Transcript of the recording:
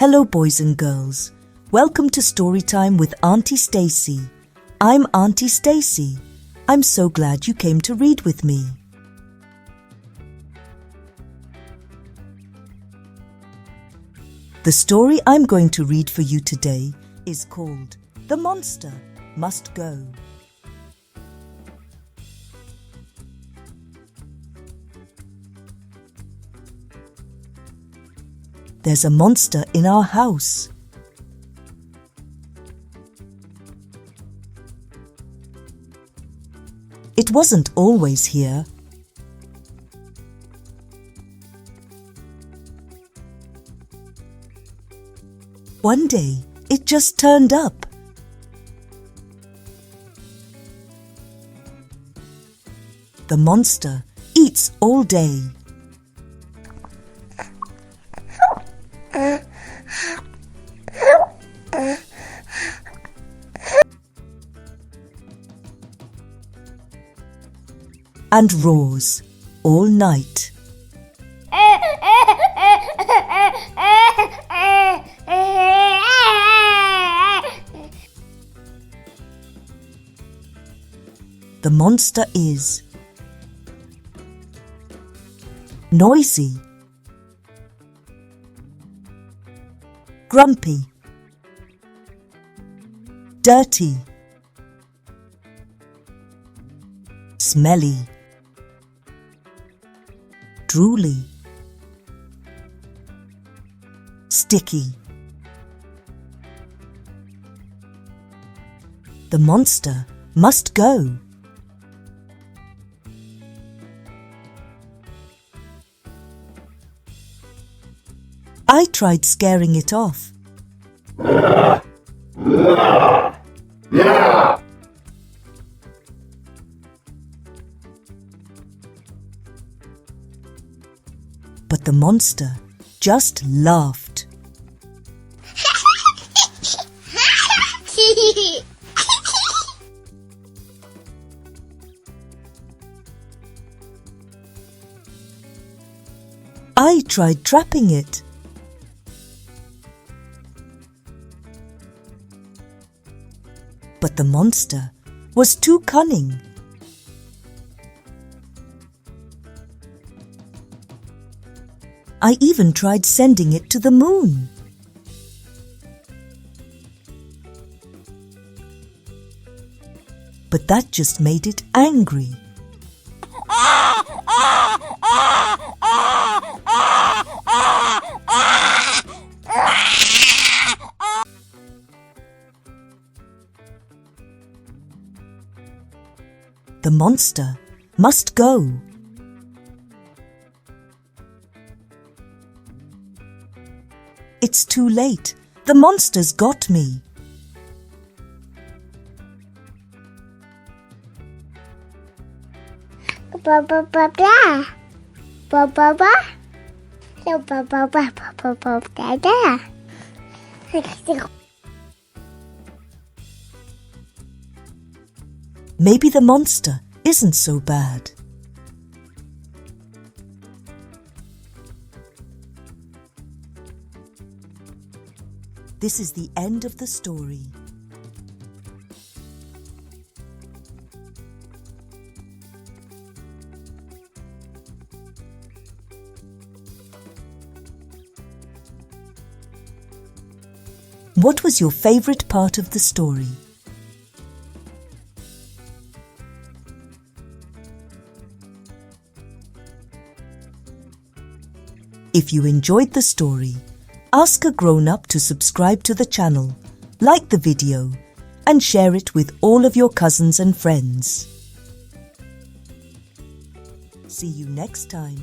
Hello boys and girls. Welcome to Storytime with Auntie Stacy. I'm Auntie Stacy. I'm so glad you came to read with me. The story I'm going to read for you today is called The Monster Must Go. There's a monster in our house. It wasn't always here. One day, it just turned up. The monster eats all day. And roars all night. The monster is noisy, grumpy, dirty, smelly, drooly, sticky. The monster must go. I tried scaring it off. But the monster just laughed. I tried trapping it. But the monster was too cunning. I even tried sending it to the moon. But that just made it angry. The monster must go. It's too late. The monster's got me. Ba ba ba blah. Ba ba ba. So ba ba ba ba ba ba da da. Maybe the monster isn't so bad. This is the end of the story. What was your favorite part of the story? If you enjoyed the story, ask a grown-up to subscribe to the channel, like the video, and share it with all of your cousins and friends. See you next time.